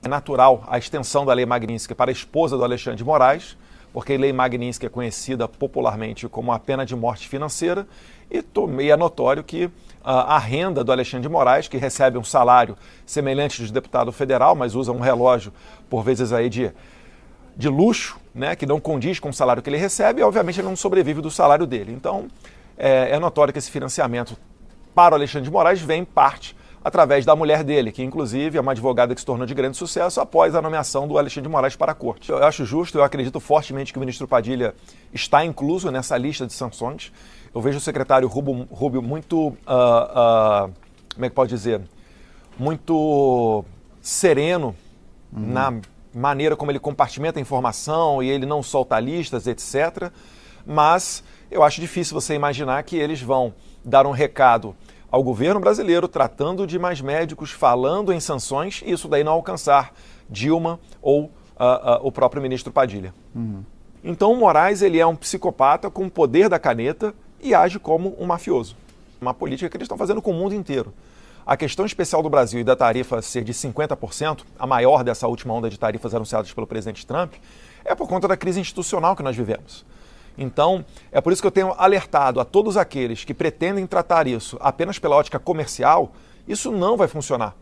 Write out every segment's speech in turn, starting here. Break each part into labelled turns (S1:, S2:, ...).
S1: É natural a extensão da Lei Magnitsky para a esposa do Alexandre de Moraes, porque a Lei Magnitsky é conhecida popularmente como a pena de morte financeira, e é notório que a renda do Alexandre de Moraes, que recebe um salário semelhante de deputado federal, mas usa um relógio, por vezes, aí de luxo, né, que não condiz com o salário que ele recebe, e obviamente ele não sobrevive do salário dele. Então, é notório que esse financiamento para o Alexandre de Moraes vem em parte através da mulher dele, que inclusive é uma advogada que se tornou de grande sucesso após a nomeação do Alexandre de Moraes para a corte. Eu acho justo, eu acredito fortemente que o ministro Padilha está incluso nessa lista de sanções. Eu vejo o secretário Rubio muito, como é que pode dizer, muito sereno na maneira como ele compartimenta a informação e ele não solta listas, etc. Mas eu acho difícil você imaginar que eles vão dar um recado ao governo brasileiro, tratando de mais médicos, falando em sanções, e isso daí não alcançar Dilma ou o próprio ministro Padilha. Então o Moraes ele é um psicopata com o poder da caneta e age como um mafioso. Uma política que eles estão fazendo com o mundo inteiro. A questão especial do Brasil e da tarifa ser de 50%, a maior dessa última onda de tarifas anunciadas pelo presidente Trump, é por conta da crise institucional que nós vivemos. Então, é por isso que eu tenho alertado a todos aqueles que pretendem tratar isso apenas pela ótica comercial, isso não vai funcionar.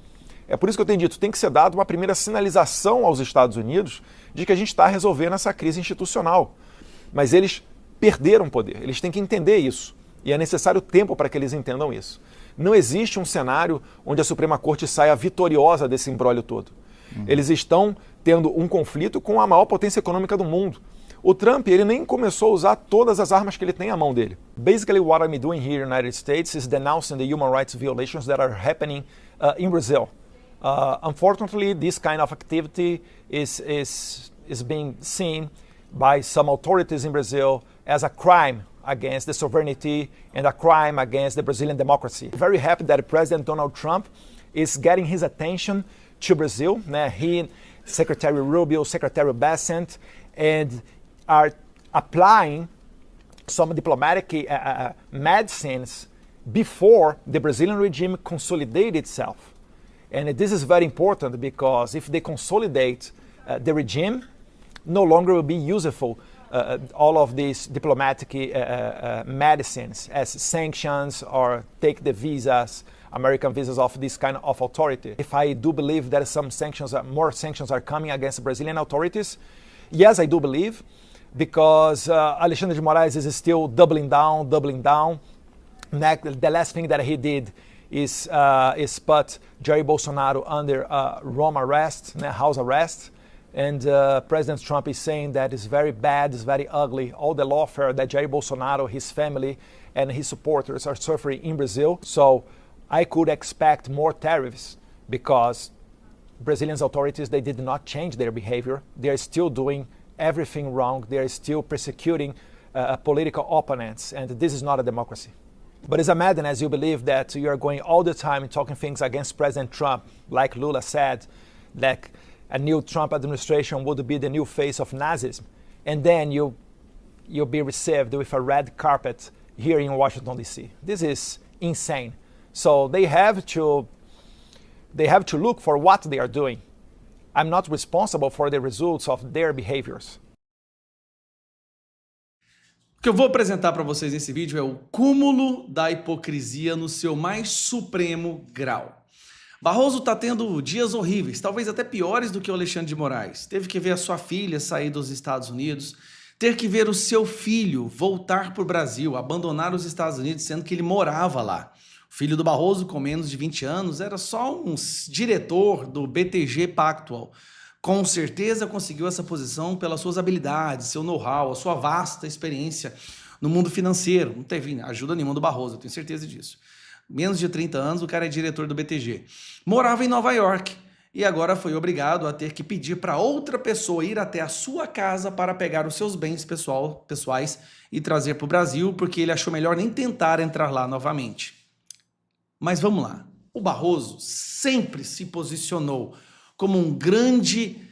S1: É por isso que eu tenho dito, tem que ser dada uma primeira sinalização aos Estados Unidos de que a gente está resolvendo essa crise institucional. Mas eles perderam poder, eles têm que entender isso. E é necessário tempo para que eles entendam isso. Não existe um cenário onde a Suprema Corte saia vitoriosa desse imbróglio todo. Eles estão tendo um conflito com a maior potência econômica do mundo. O Trump, ele nem começou a usar todas as armas que ele tem à mão dele. Basically, what I'm doing here in the United States is denouncing the human rights violations that are happening in Brazil. Unfortunately, this kind of activity is being seen by some authorities in Brazil as a crime against the sovereignty and a crime against the Brazilian democracy. Very happy that President Donald Trump is getting his attention to Brazil. He, Secretary Rubio, Secretary Bessent, and are applying some diplomatic medicines before the Brazilian regime consolidates itself. And this is very important because if they consolidate the regime, no longer will be useful all of these diplomatic medicines as sanctions or take the visas, American visas of this kind of authority. If I do believe that some sanctions, more sanctions are coming against Brazilian authorities, yes, I do believe, because Alexandre de Moraes is still doubling down. The last thing that he did is put Jair Bolsonaro under Rome arrest, house arrest. And President Trump is saying that it's very bad, it's very ugly, all the lawfare that Jair Bolsonaro, his family, and his supporters are suffering in Brazil. So I could expect more tariffs because Brazilian authorities, they did not change their behavior. They are still doing everything wrong. They are still persecuting political opponents, and this is not a democracy. But it's a madness you believe that you are going all the time talking things against President Trump, like Lula said, like a new Trump administration would be the new face of Nazism, and then you'll be received with a red carpet here in Washington, D.C. This is insane. So they have to look for what they are doing. I'm not responsible for the results of their behaviors.
S2: O que eu vou apresentar para vocês nesse vídeo é o cúmulo da hipocrisia no seu mais supremo grau. Barroso está tendo dias horríveis, talvez até piores do que o Alexandre de Moraes. Teve que ver a sua filha sair dos Estados Unidos, ter que ver o seu filho voltar para o Brasil, abandonar os Estados Unidos, sendo que ele morava lá. O filho do Barroso, com menos de 20 anos, era só um diretor do BTG Pactual. Com certeza conseguiu essa posição pelas suas habilidades, seu know-how, a sua vasta experiência no mundo financeiro. Não teve ajuda nenhuma do Barroso, eu tenho certeza disso. Menos de 30 anos, o cara é diretor do BTG. Morava em Nova York e agora foi obrigado a ter que pedir para outra pessoa ir até a sua casa para pegar os seus bens pessoais e trazer para o Brasil, porque ele achou melhor nem tentar entrar lá novamente. Mas vamos lá. O Barroso sempre se posicionou como um grande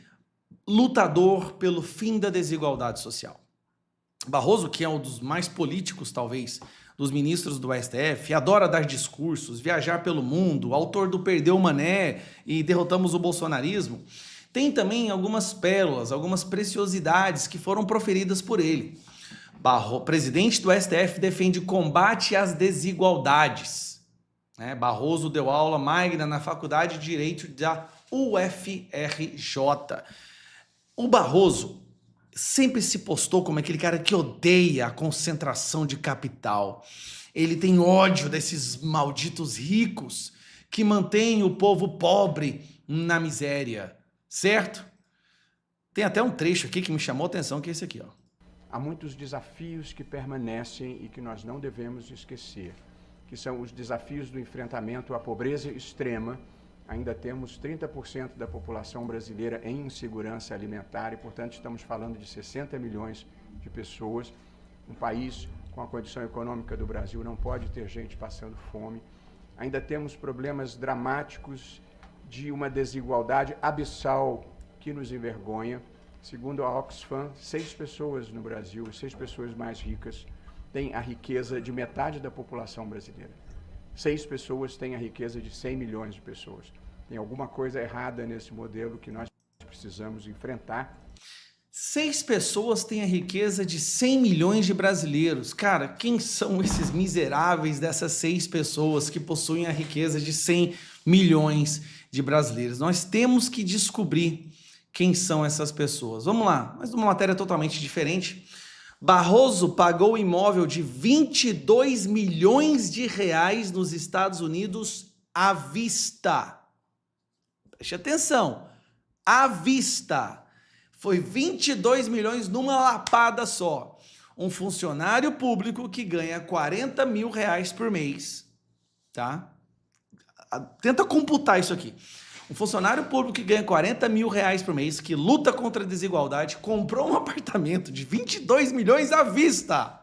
S2: lutador pelo fim da desigualdade social. Barroso, que é um dos mais políticos, talvez, dos ministros do STF, adora dar discursos, viajar pelo mundo, autor do Perdeu o Mané e derrotamos o bolsonarismo, tem também algumas pérolas, algumas preciosidades que foram proferidas por ele. Presidente do STF defende combate às desigualdades. Barroso deu aula magna na Faculdade de Direito da UFRJ. O Barroso sempre se postou como aquele cara que odeia a concentração de capital. Ele tem ódio desses malditos ricos que mantêm o povo pobre na miséria, certo? Tem até um trecho aqui que me chamou a atenção, que é esse aqui, ó.
S3: Há muitos desafios que permanecem e que nós não devemos esquecer, que são os desafios do enfrentamento à pobreza extrema. Ainda temos 30% da população brasileira em insegurança alimentar e, portanto, estamos falando de 60 milhões de pessoas. Um país com a condição econômica do Brasil não pode ter gente passando fome. Ainda temos problemas dramáticos de uma desigualdade abissal que nos envergonha. Segundo a Oxfam, 6 pessoas no Brasil, 6 pessoas mais ricas, têm a riqueza de metade da população brasileira. 6 pessoas têm a riqueza de 100 milhões de pessoas. Tem alguma coisa errada nesse modelo que nós precisamos enfrentar.
S2: 6 pessoas têm a riqueza de 100 milhões de brasileiros. Cara, quem são esses miseráveis dessas 6 pessoas que possuem a riqueza de 100 milhões de brasileiros? Nós temos que descobrir quem são essas pessoas. Vamos lá, mas uma matéria totalmente diferente. Barroso pagou imóvel de 22 milhões de reais nos Estados Unidos à vista. Preste atenção, à vista. Foi 22 milhões numa lapada só. Um funcionário público que ganha 40 mil reais por mês, tá? Tenta computar isso aqui. Um funcionário público que ganha 40 mil reais por mês, que luta contra a desigualdade, comprou um apartamento de 22 milhões à vista.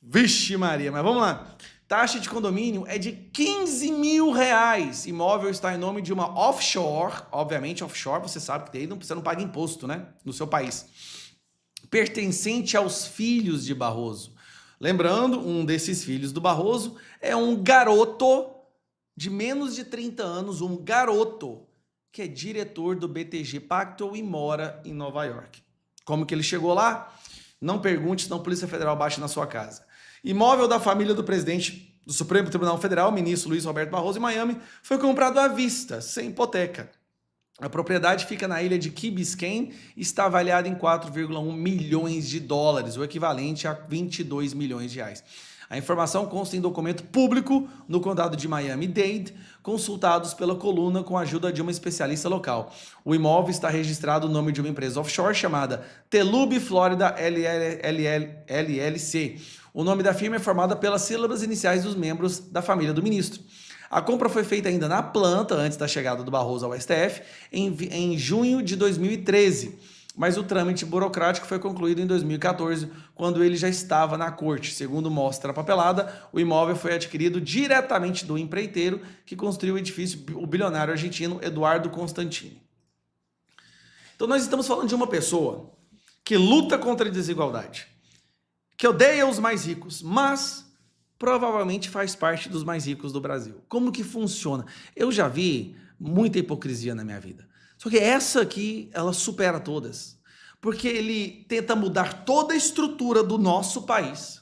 S2: Vixe Maria, mas vamos lá. Taxa de condomínio é de 15 mil reais. Imóvel está em nome de uma offshore. Obviamente, offshore, você sabe que daí você não paga imposto, né? No seu país. Pertencente aos filhos de Barroso. Lembrando, um desses filhos do Barroso é um garoto de menos de 30 anos, um garoto que é diretor do BTG Pactual e mora em Nova York. Como que ele chegou lá? Não pergunte, senão a Polícia Federal bate na sua casa. Imóvel da família do presidente do Supremo Tribunal Federal, ministro Luiz Roberto Barroso, em Miami, foi comprado à vista, sem hipoteca. A propriedade fica na ilha de Key Biscayne e está avaliada em 4,1 milhões de dólares, o equivalente a 22 milhões de reais. A informação consta em documento público no condado de Miami-Dade, consultados pela coluna com a ajuda de uma especialista local. O imóvel está registrado no nome de uma empresa offshore chamada Telub Florida LLC. O nome da firma é formada pelas sílabas iniciais dos membros da família do ministro. A compra foi feita ainda na planta, antes da chegada do Barroso ao STF, em junho de 2013. Mas o trâmite burocrático foi concluído em 2014, quando ele já estava na corte. Segundo mostra a papelada, o imóvel foi adquirido diretamente do empreiteiro que construiu o edifício, o bilionário argentino Eduardo Constantini. Então nós estamos falando de uma pessoa que luta contra a desigualdade, que odeia os mais ricos, mas provavelmente faz parte dos mais ricos do Brasil. Como que funciona? Eu já vi muita hipocrisia na minha vida. Só que essa aqui, ela supera todas. Porque ele tenta mudar toda a estrutura do nosso país.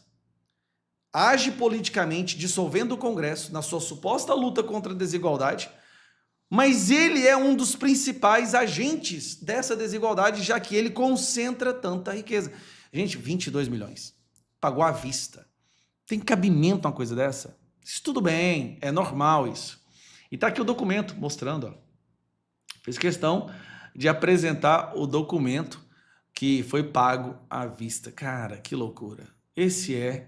S2: Age politicamente, dissolvendo o Congresso na sua suposta luta contra a desigualdade. Mas ele é um dos principais agentes dessa desigualdade, já que ele concentra tanta riqueza. Gente, 22 milhões. Pagou à vista. Tem cabimento uma coisa dessa? Isso tudo bem, é normal isso. E tá aqui o documento mostrando, ó. Fez questão de apresentar o documento que foi pago à vista. Cara, que loucura. Esse é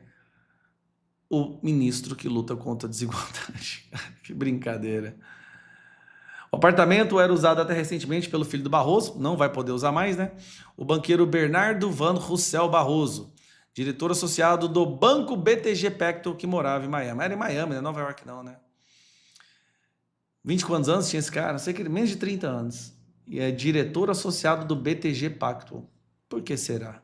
S2: o ministro que luta contra a desigualdade. Que brincadeira. O apartamento era usado até recentemente pelo filho do Barroso, não vai poder usar mais, né? O banqueiro Bernardo Van Russell Barroso, diretor associado do Banco BTG Pactual, que morava em Miami. Era em Miami, né? Nova York não, né? 20 quantos anos tinha esse cara? Não sei, que menos de 30 anos. E é diretor associado do BTG Pactual. Por que será?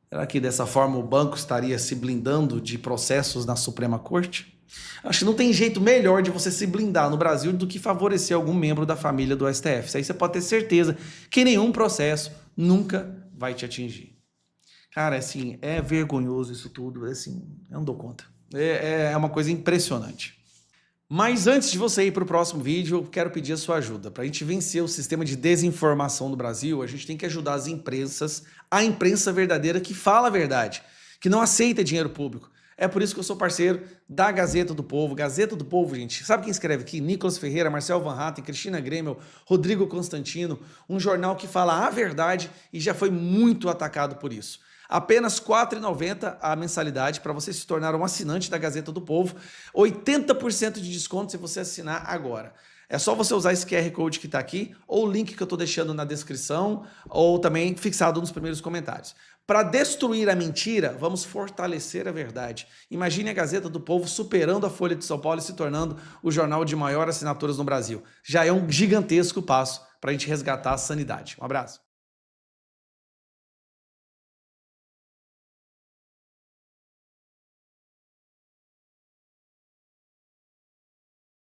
S2: Será que dessa forma o banco estaria se blindando de processos na Suprema Corte? Acho que não tem jeito melhor de você se blindar no Brasil do que favorecer algum membro da família do STF. Isso aí você pode ter certeza que nenhum processo nunca vai te atingir. Cara, assim, é vergonhoso isso tudo, assim, eu não dou conta. É uma coisa impressionante. Mas antes de você ir para o próximo vídeo, eu quero pedir a sua ajuda. Para a gente vencer o sistema de desinformação do Brasil, a gente tem que ajudar as imprensas, a imprensa verdadeira que fala a verdade, que não aceita dinheiro público. É por isso que eu sou parceiro da Gazeta do Povo. Gazeta do Povo, gente, sabe quem escreve aqui? Nicolas Ferreira, Marcel Van Hatten, Cristina Gremel, Rodrigo Constantino, um jornal que fala a verdade e já foi muito atacado por isso. Apenas R$ 4,90 a mensalidade para você se tornar um assinante da Gazeta do Povo. 80% de desconto se você assinar agora. É só você usar esse QR Code que está aqui, ou o link que eu estou deixando na descrição, ou também fixado nos primeiros comentários. Para destruir a mentira, vamos fortalecer a verdade. Imagine a Gazeta do Povo superando a Folha de São Paulo e se tornando o jornal de maior assinaturas no Brasil. Já é um gigantesco passo para a gente resgatar a sanidade. Um abraço.